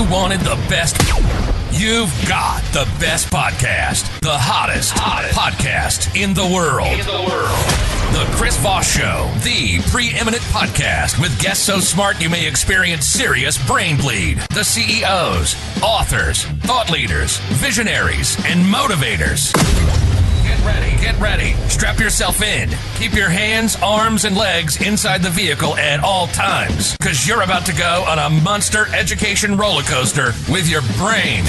you wanted the best, you've got the best podcast, the hottest podcast in the world. The Chris Voss Show, the preeminent podcast with guests so smart you may experience serious brain bleed. The CEOs, authors, thought leaders, visionaries, and motivators. Get ready. Strap yourself in. Keep your hands, arms, and legs inside the vehicle at all times, because you're about to go on a monster education roller coaster with your brain.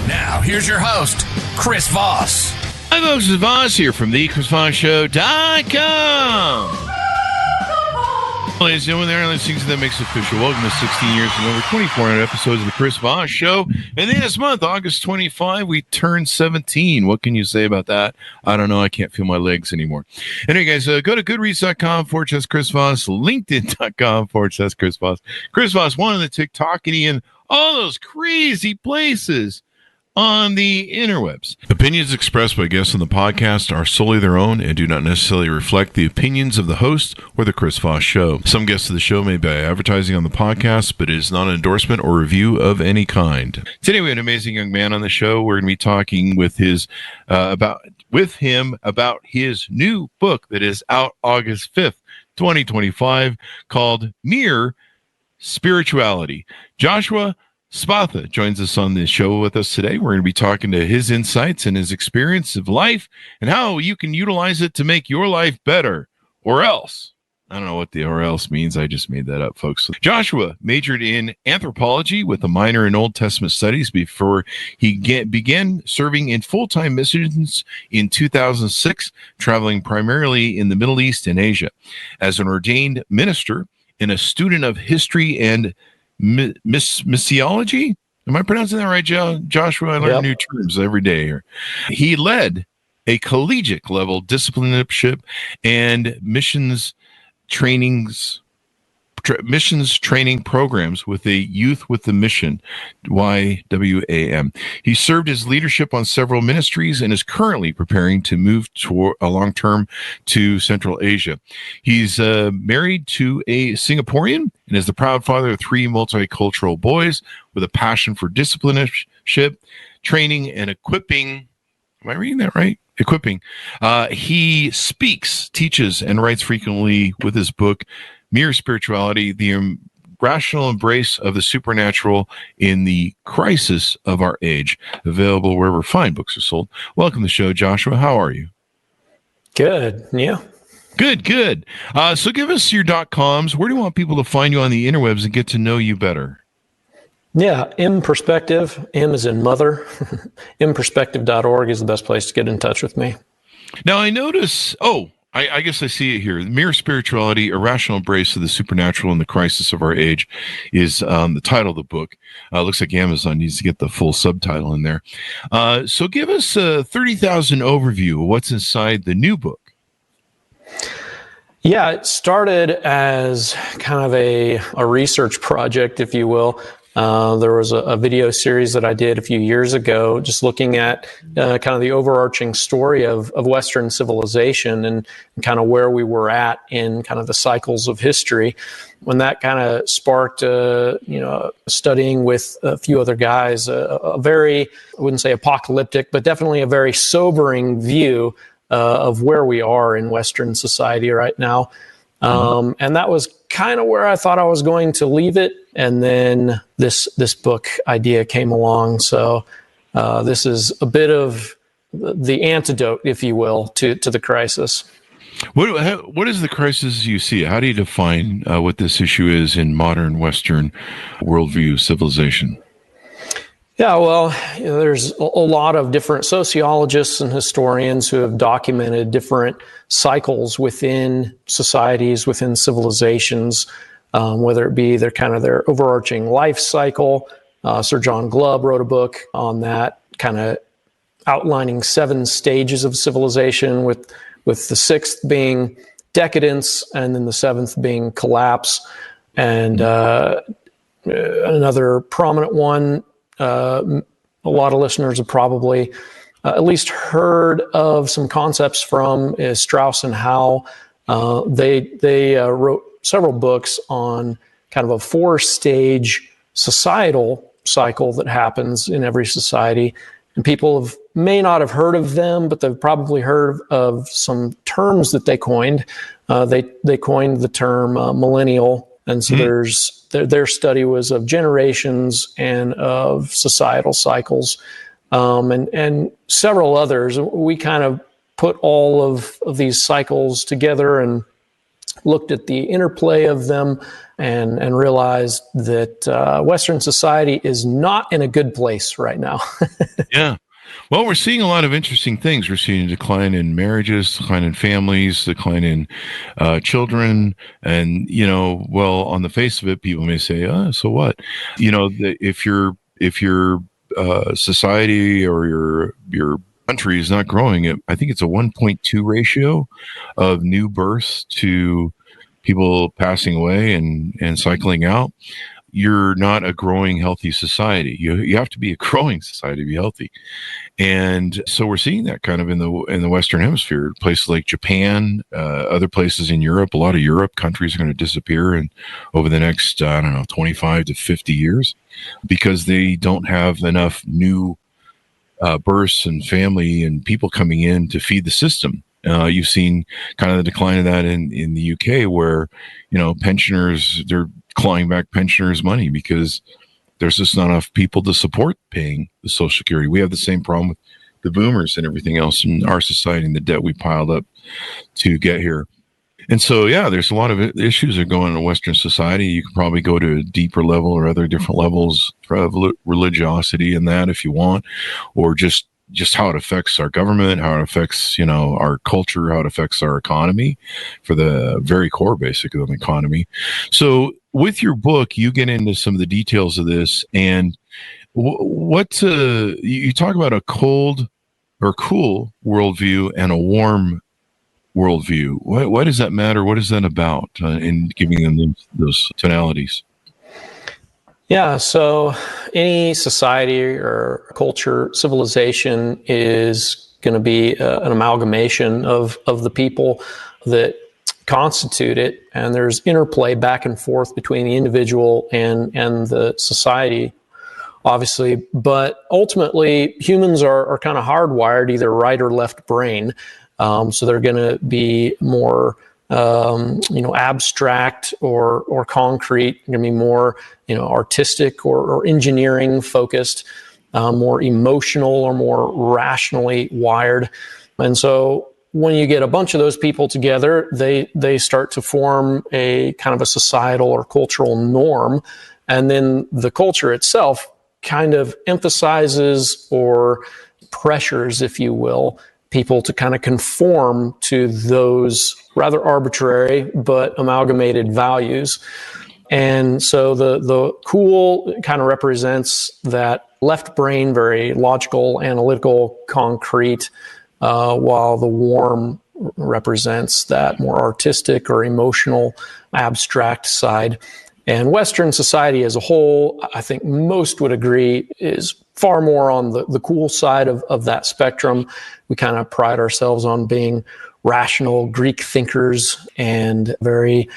Now, here's your host, Chris Voss. Hi, folks. It's Voss here from theChrisVossShow.com. Ladies and gentlemen, they're listening to That Makes It Official. Welcome to 16 years and over 2,400 episodes of the Chris Voss Show. And this month, August 25, we turned 17. What can you say about that? I don't know. I can't feel my legs anymore. Anyway, guys, go to goodreads.com/Chris Voss, LinkedIn.com/Chris Voss. Chris Voss, one on the TikTok, and all those crazy places on the interwebs. Opinions expressed by guests on the podcast are solely their own and do not necessarily reflect the opinions of the host or the Chris Voss Show. Some guests of the show may buy advertising on the podcast, but it is not an endorsement or review of any kind. Today we have an amazing young man on the show. We're going to be talking with him about his new book that is out August 5th, 2025, called Mere Spirituality. Joshua Spatha joins us on the show with us today. We're going to be talking to his insights and his experience of life and how you can utilize it to make your life better, or else. I don't know what the or else means. I just made that up, folks. Joshua majored in anthropology with a minor in Old Testament studies before he began serving in full-time missions in 2006, traveling primarily in the Middle East and Asia. As an ordained minister and a student of history and missiology. Am I pronouncing that right, Joshua? I learn new terms every day here. He led a collegiate level discipleship and missions training programs with a Youth with the Mission, YWAM. He served as leadership on several ministries and is currently preparing to move long-term to Central Asia. He's married to a Singaporean and is the proud father of 3 multicultural boys with a passion for discipleship, training, and equipping. Am I reading that right? Equipping. He speaks, teaches, and writes frequently with his book, Mere Spirituality, the Rational Embrace of the Supernatural in the Crisis of Our Age, available wherever fine books are sold. Welcome to the show, Joshua. How are you? Good. Yeah. Good. So give us your .coms. Where do you want people to find you on the interwebs and get to know you better? Yeah, M Perspective. M is in mother. mperspective.org is the best place to get in touch with me. Now I notice, I guess I see it here. Mere Spirituality, A Rational Embrace of the Supernatural in the Crisis of Our Age is the title of the book. Looks like Amazon needs to get the full subtitle in there. So give us a 30,000 overview of what's inside the new book. Yeah, it started as kind of a research project, if you will. There was a video series that I did a few years ago, just looking at kind of the overarching story of Western civilization and kind of where we were at in kind of the cycles of history. When that kind of sparked, studying with a few other guys, a very, I wouldn't say apocalyptic, but definitely a very sobering view of where we are in Western society right now. And that was kind of where I thought I was going to leave it. And then this book idea came along. So this is a bit of the antidote, if you will, to the crisis. What is the crisis you see? How do you define what this issue is in modern Western worldview civilization? Yeah, well, there's a lot of different sociologists and historians who have documented different cycles within societies, within civilizations, whether it be their overarching life cycle. Sir John Glubb wrote a book on that, kind of outlining 7 stages of civilization, with the 6th being decadence, and then the 7th being collapse. And another prominent one, a lot of listeners have probably at least heard of some concepts from is Strauss and Howe. They wrote several books on kind of a 4-stage societal cycle that happens in every society. And people may not have heard of them, but they've probably heard of some terms that they coined. They coined the term millennial. And so their study was of generations and of societal cycles, and several others. We kind of put all of these cycles together and looked at the interplay of them and realized that Western society is not in a good place right now. Yeah. Well, we're seeing a lot of interesting things. We're seeing a decline in marriages, decline in families, decline in children. And, on the face of it, people may say, so what? If your society or your country is not growing, I think it's a 1.2 ratio of new births to people passing away and cycling out. You're not a growing, healthy society. You have to be a growing society to be healthy. And so we're seeing that kind of in the Western Hemisphere, places like Japan, other places in Europe. A lot of Europe countries are going to disappear over the next, 25 to 50 years because they don't have enough new births and family and people coming in to feed the system. You've seen kind of the decline of that in the UK where, pensioners, they're clawing back pensioners' money because there's just not enough people to support paying the Social Security. We have the same problem with the boomers and everything else in our society and the debt we piled up to get here. And so, there's a lot of issues that are going on in Western society. You can probably go to a deeper level or other different levels of religiosity in that if you want, or just how it affects our government, how it affects, our culture, how it affects our economy for the very core, basically, of the economy. So with your book, you get into some of the details of this, and you talk about a cold or cool worldview and a warm worldview. Why does that matter? What is that about in giving them those tonalities? Yeah, so any society or culture, civilization is going to be an amalgamation of the people that constitute it, and there's interplay back and forth between the individual and the society, obviously. But ultimately, humans are kind of hardwired either right or left brain, so they're going to be more abstract or concrete, going to be more, artistic or engineering focused, more emotional or more rationally wired. And so when you get a bunch of those people together, they start to form a kind of a societal or cultural norm. And then the culture itself kind of emphasizes or pressures, if you will, people to kind of conform to those rather arbitrary but amalgamated values. And so the cool kind of represents that left brain, very logical, analytical, concrete, while the warm represents that more artistic or emotional, abstract side. And Western society as a whole, I think most would agree, is far more on the cool side of that spectrum. We kind of pride ourselves on being rational Greek thinkers and very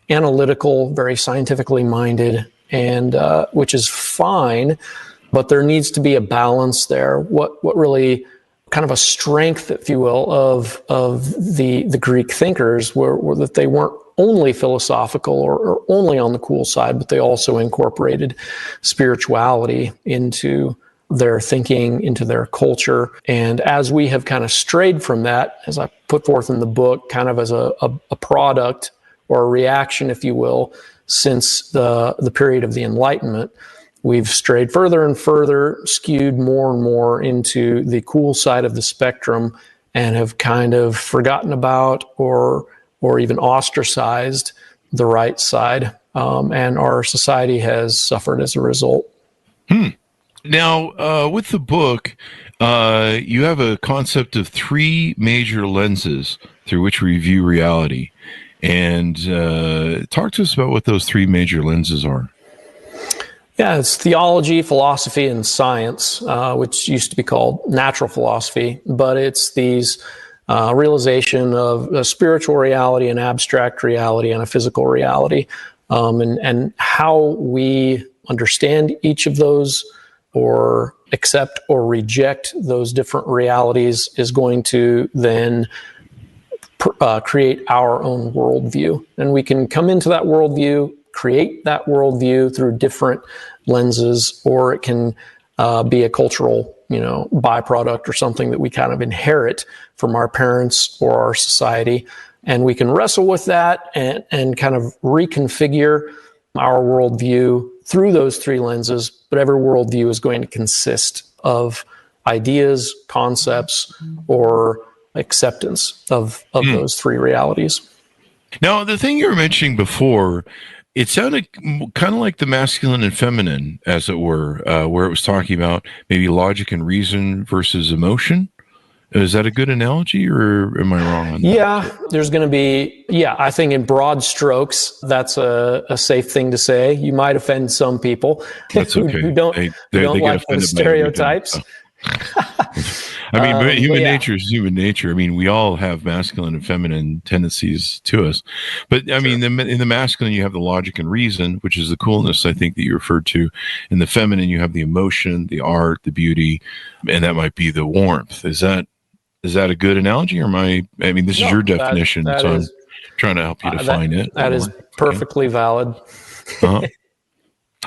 analytical, very scientifically minded, and which is fine, but there needs to be a balance there. What really kind of a strength, if you will, of the Greek thinkers were that they weren't only philosophical or only on the cool side, but they also incorporated spirituality into their thinking, into their culture. And as we have kind of strayed from that, as I put forth in the book, kind of as a product or a reaction, if you will, since the period of the Enlightenment, we've strayed further and further, skewed more and more into the cool side of the spectrum, and have kind of forgotten about or even ostracized the right side. And our society has suffered as a result. Now, with the book, you have a concept of three major lenses through which we view reality. And talk to us about what those three major lenses are. Yeah, it's theology, philosophy, and science, which used to be called natural philosophy. But it's these realization of a spiritual reality, an abstract reality, and a physical reality, and how we understand each of those or accept or reject those different realities is going to then create our own worldview. And we can come into that worldview, create that worldview through different lenses, or it can be a cultural, byproduct or something that we kind of inherit from our parents or our society. And we can wrestle with that and kind of reconfigure our worldview through those three lenses. But every worldview is going to consist of ideas, concepts, or acceptance of those three realities. Now, the thing you were mentioning before, it sounded kind of like the masculine and feminine, as it were, where it was talking about maybe logic and reason versus emotion. Is that a good analogy, or am I wrong on that? Yeah, there's going to be, I think in broad strokes, that's a safe thing to say. You might offend some people that's okay. who don't like those stereotypes. I mean, human nature is human nature. I mean, we all have masculine and feminine tendencies to us. But I mean, in the masculine, you have the logic and reason, which is the coolness, I think, that you referred to. In the feminine, you have the emotion, the art, the beauty, and that might be the warmth. Is that a good analogy, or this is your definition, so I'm trying to help you define it. That is perfectly valid.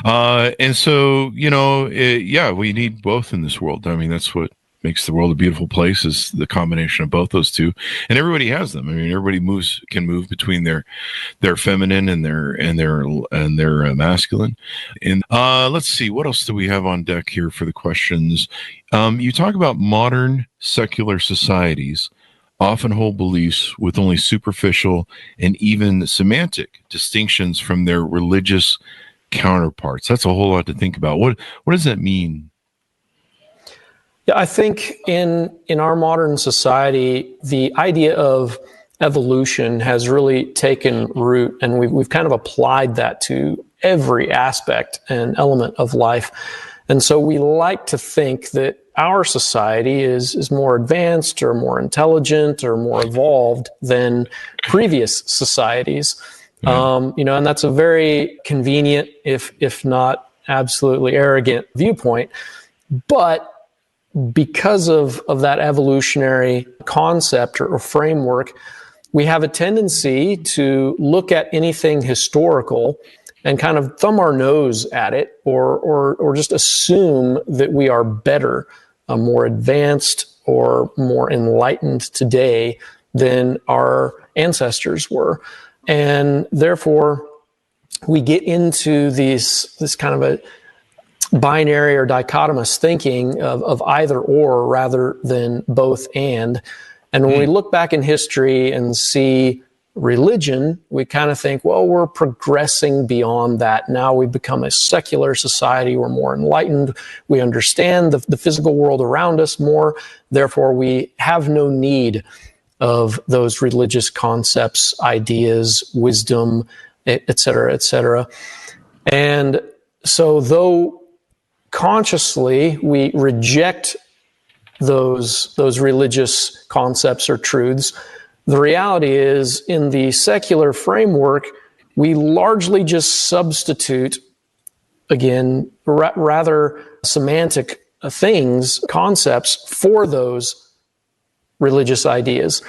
And so, we need both in this world. I mean, that's what makes the world a beautiful place, is the combination of both those two. And everybody has them. I mean, everybody can move between their feminine and their masculine. And let's see, what else do we have on deck here for the questions? You talk about modern secular societies often hold beliefs with only superficial and even semantic distinctions from their religious counterparts. That's a whole lot to think about. What does that mean? Yeah, I think in our modern society, the idea of evolution has really taken root, and we've kind of applied that to every aspect and element of life. And so we like to think that our society is more advanced or more intelligent or more evolved than previous societies. And that's a very convenient, if not absolutely arrogant viewpoint. But because of that evolutionary concept or framework, we have a tendency to look at anything historical and kind of thumb our nose at it, or just assume that we are better, more advanced, or more enlightened today than our ancestors were. And therefore, we get into this kind of a binary or dichotomous thinking of either or rather than both and. And when we look back in history and see religion, we kind of think, well, we're progressing beyond that. Now we've become a secular society. We're more enlightened. We understand the physical world around us more. Therefore, we have no need of those religious concepts, ideas, wisdom, et cetera, et cetera. And so though consciously we reject those religious concepts or truths, the reality is, in the secular framework, we largely just substitute, again, rather semantic things, concepts, for those religious ideas.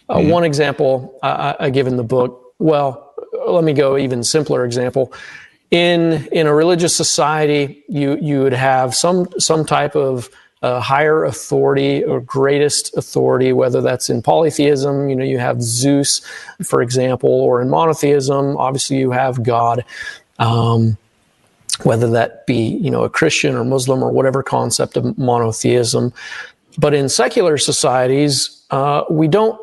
One example I give in the book, well, let me go even simpler example. In a religious society, you would have some type of higher authority or greatest authority, whether that's in polytheism, you have Zeus, for example, or in monotheism, obviously you have God, whether that be, a Christian or Muslim or whatever concept of monotheism. But in secular societies, we don't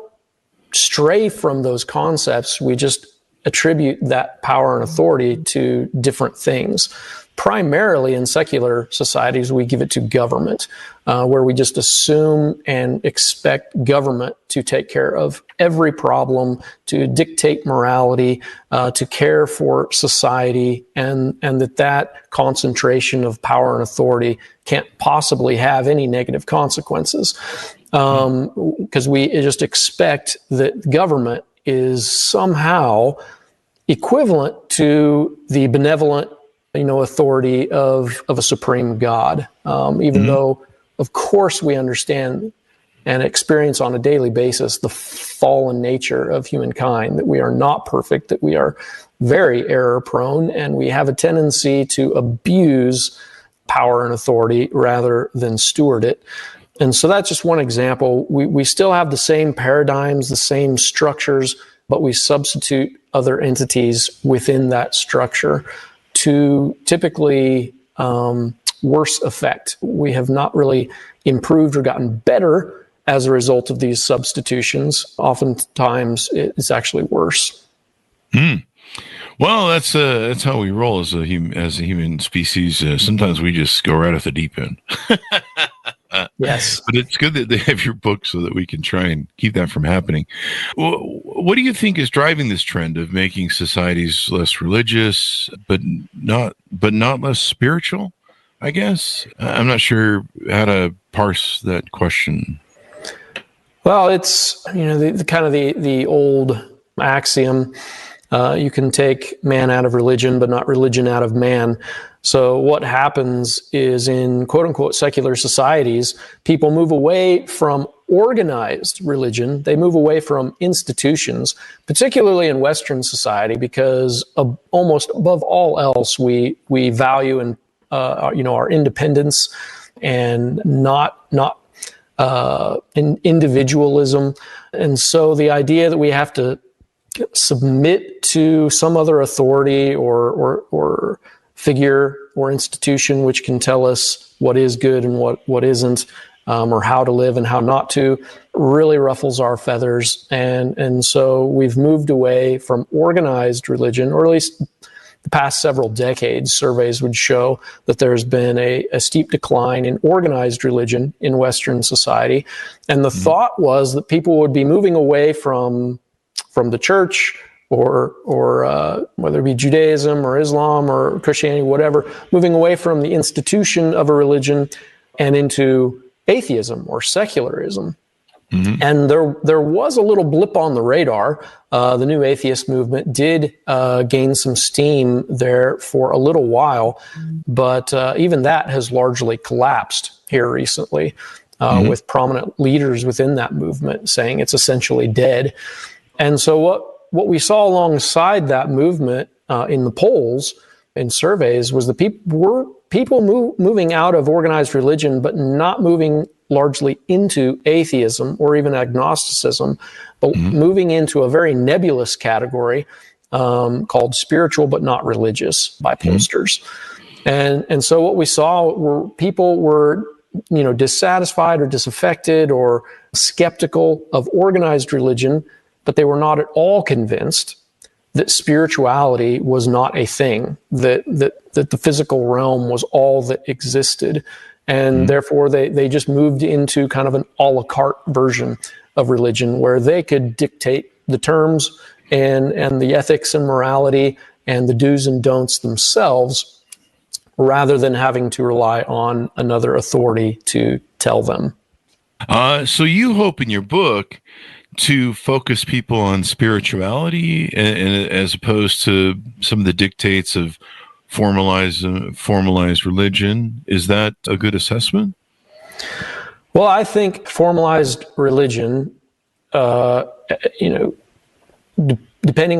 stray from those concepts. We just attribute that power and authority to different things. Primarily in secular societies, we give it to government, where we just assume and expect government to take care of every problem, to dictate morality, to care for society, and that concentration of power and authority can't possibly have any negative consequences. Because we just expect that government is somehow equivalent to the benevolent authority of a supreme God, even though, of course, we understand and experience on a daily basis the fallen nature of humankind, that we are not perfect, that we are very error prone, and we have a tendency to abuse power and authority rather than steward it. And so that's just one example. We still have the same paradigms, the same structures, but we substitute other entities within that structure to typically worse effect. We have not really improved or gotten better as a result of these substitutions. Oftentimes, it's actually worse. Well, that's how we roll as a human species. Sometimes we just go right off the deep end. Yes. But it's good that they have your book so that we can try and keep that from happening. What do you think is driving this trend of making societies less religious, but not less spiritual? I guess I'm not sure how to parse that question. Well, it's the kind of the old axiom. You can take man out of religion, but not religion out of man. So what happens is, in quote unquote secular societies, people move away from organized religion. They move away from institutions, particularly in Western society, because almost above all else, we value and our independence and not in individualism. And so the idea that we have to submit to some other authority or figure or institution which can tell us what is good and what isn't, or how to live and how not to, really ruffles our feathers. And so we've moved away from organized religion, or at least the past several decades. Surveys would show that there's been a steep decline in organized religion in Western society. And the thought was that people would be moving away from the church or whether it be Judaism or Islam or Christianity, whatever, moving away from the institution of a religion and into atheism or secularism. And there was a little blip on the radar. The new atheist movement did gain some steam there for a little while, but even that has largely collapsed here recently, with prominent leaders within that movement saying it's essentially dead. And so what we saw alongside that movement in the polls, in surveys, was the people moving out of organized religion, but not moving largely into atheism or even agnosticism, but moving into a very nebulous category called spiritual but not religious by pollsters. And so what we saw were people were dissatisfied or disaffected or skeptical of organized religion, but they were not at all convinced that spirituality was not a thing, that the physical realm was all that existed. And therefore, they just moved into kind of an a la carte version of religion where they could dictate the terms and the ethics and morality and the do's and don'ts themselves, rather than having to rely on another authority to tell them. So you hope in your book to focus people on spirituality and as opposed to some of the dictates of formalized religion. Is that a good assessment? Well, I think formalized religion, depending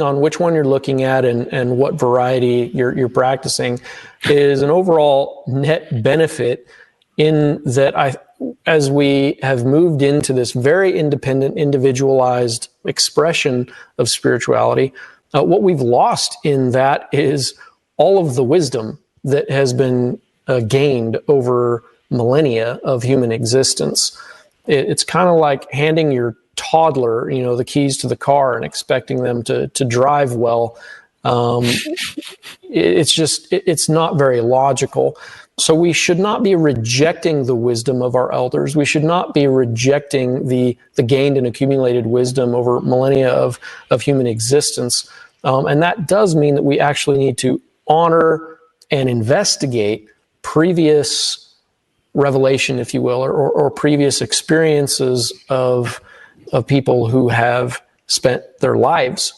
on which one you're looking at and what variety you're practicing, is an overall net benefit in that as we have moved into this very independent, individualized expression of spirituality, what we've lost in that is all of the wisdom that has been gained over millennia of human existence. It's kind of like handing your toddler, the keys to the car and expecting them to drive well. It's not very logical. So we should not be rejecting the wisdom of our elders. We should not be rejecting the gained and accumulated wisdom over millennia of human existence. And that does mean that we actually need to honor and investigate previous revelation, if you will, or previous experiences of people who have spent their lives,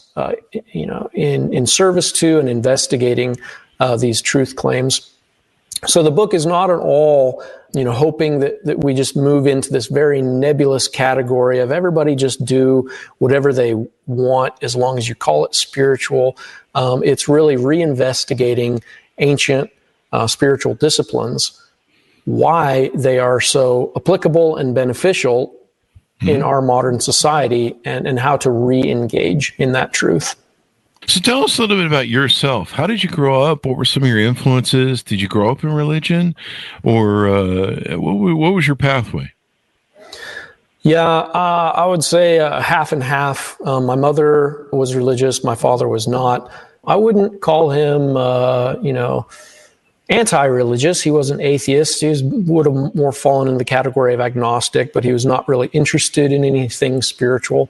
in service to and investigating these truth claims. So the book is not at all, hoping that we just move into this very nebulous category of everybody just do whatever they want as long as you call it spiritual. It's really reinvestigating ancient spiritual disciplines, why they are so applicable and beneficial in our modern society, and how to re-engage in that truth. So tell us a little bit about yourself. How did you grow up? What were some of your influences? Did you grow up in religion, or what was your pathway? Yeah, I would say half and half. My mother was religious. My father was not. I wouldn't call him, anti-religious. He was an atheist. He would have more fallen in the category of agnostic, but he was not really interested in anything spiritual.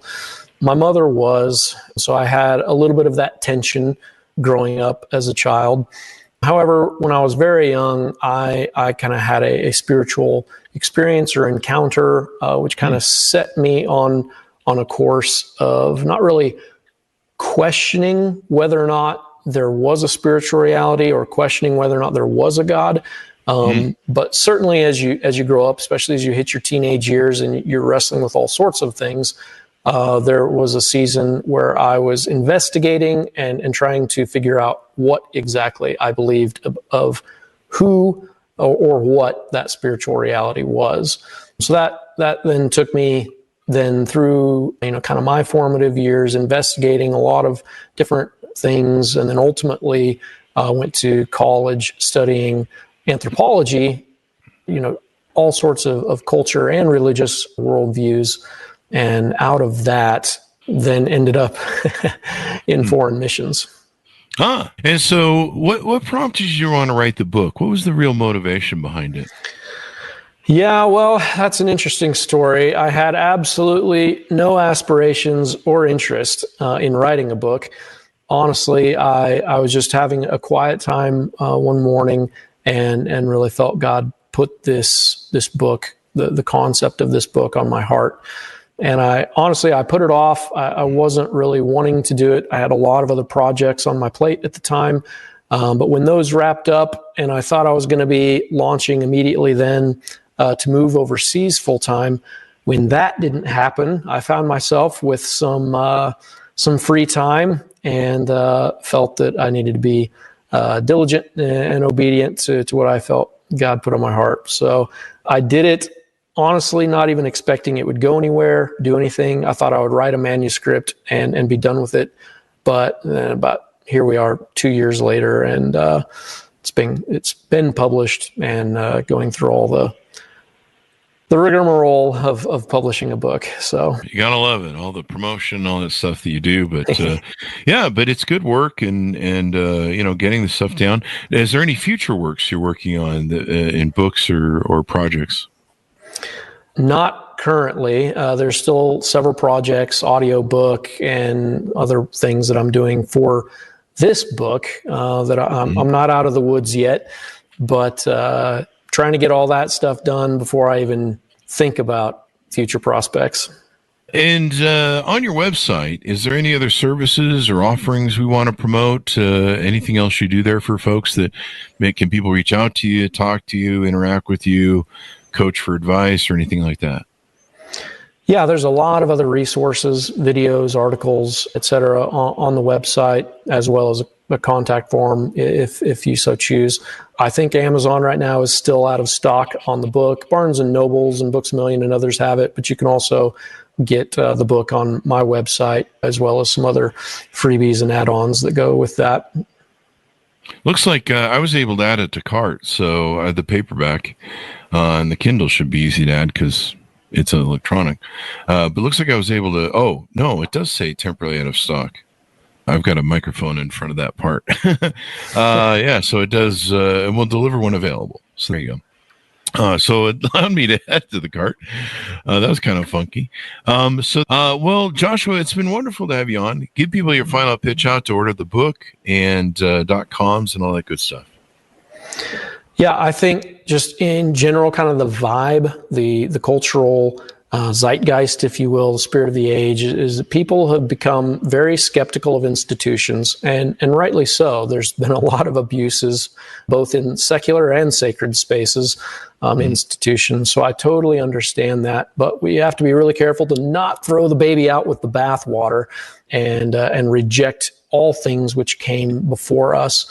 My mother was, so I had a little bit of that tension growing up as a child. However, when I was very young, I kind of had a spiritual experience or encounter, which kind of set me on a course of not really questioning whether or not there was a spiritual reality or questioning whether or not there was a God. But certainly as you grow up, especially as you hit your teenage years and you're wrestling with all sorts of things, there was a season where I was investigating and trying to figure out what exactly I believed of who or what that spiritual reality was. So that then took me through, kind of my formative years, investigating a lot of different things. And then ultimately went to college studying anthropology, all sorts of culture and religious worldviews. And out of that, then ended up in foreign missions. And so what prompted you to want to write the book? What was the real motivation behind it? Yeah, well, that's an interesting story. I had absolutely no aspirations or interest in writing a book. Honestly, I was just having a quiet time one morning and really felt God put this book, the concept of this book on my heart. And I put it off. I wasn't really wanting to do it. I had a lot of other projects on my plate at the time. But when those wrapped up and I thought I was going to be launching immediately then to move overseas full time, when that didn't happen, I found myself with some free time and felt that I needed to be diligent and obedient to what I felt God put on my heart. So I did it. Honestly, not even expecting it would go anywhere, do anything. I thought I would write a manuscript and be done with it. But here we are 2 years later, and it's been published and going through all the rigmarole of publishing a book. So you gotta love it, all the promotion, all that stuff that you do. But but it's good work, and getting the stuff down. Is there any future works you're working on in books or projects? Not currently. There's still several projects, audiobook and other things that I'm doing for this book that I'm not out of the woods yet, but trying to get all that stuff done before I even think about future prospects. And on your website, is there any other services or offerings we want to promote? Anything else you do there for folks can people reach out to you, talk to you, interact with you, coach for advice, or anything like that? Yeah, there's a lot of other resources, videos, articles, etc. on the website, as well as a contact form if you so choose. I think Amazon right now is still out of stock on the book. Barnes & Nobles and Books A Million and others have it, but you can also get the book on my website, as well as some other freebies and add-ons that go with that. Looks like I was able to add it to cart, so the paperback and the Kindle should be easy to add because it's an electronic. But looks like I was able to. Oh no, it does say temporarily out of stock. I've got a microphone in front of that part. So it does, and we'll deliver when available. So there you go. So it allowed me to add to the cart. That was kind of funky. Well, Joshua, it's been wonderful to have you on. Give people your final pitch out to order the book and .coms and all that good stuff. Yeah, I think just in general, kind of the vibe, the cultural zeitgeist, if you will, the spirit of the age, is that people have become very skeptical of institutions, and rightly so. There's been a lot of abuses, both in secular and sacred spaces, institutions. So I totally understand that, but we have to be really careful to not throw the baby out with the bathwater and reject all things which came before us.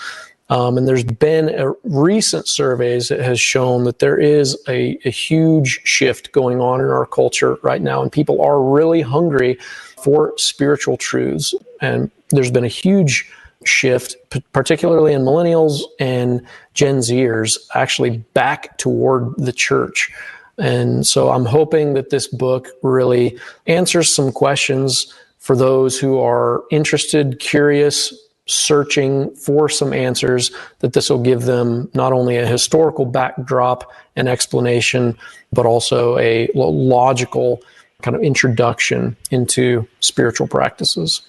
And there's been recent surveys that has shown that there is a huge shift going on in our culture right now, and people are really hungry for spiritual truths. And there's been a huge shift, particularly in millennials and Gen Zers, actually back toward the church. And so I'm hoping that this book really answers some questions for those who are interested, curious, searching for some answers, that this will give them not only a historical backdrop and explanation, but also a logical kind of introduction into spiritual practices.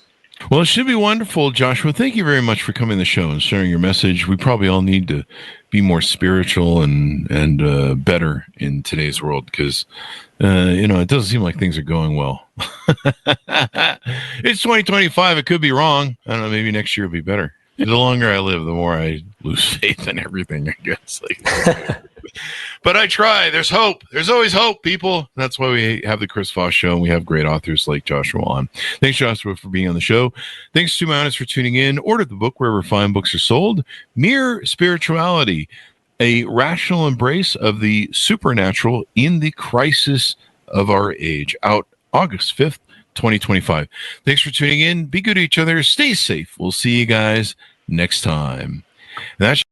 Well, it should be wonderful, Joshua. Thank you very much for coming to the show and sharing your message. We probably all need to be more spiritual and better in today's world, because it doesn't seem like things are going well. It's 2025. It could be wrong. I don't know. Maybe next year will be better. The longer I live, the more I lose faith in everything, I guess. But I try. There's hope. There's always hope, people. That's why we have the Chris Voss Show, and we have great authors like Joshua on. Thanks, Joshua, for being on the show. Thanks to my audience for tuning in. Order the book wherever fine books are sold. Mere Spirituality, a rational embrace of the supernatural in the crisis of our age. Out August 5th, 2025. Thanks for tuning in. Be good to each other. Stay safe. We'll see you guys next time. That's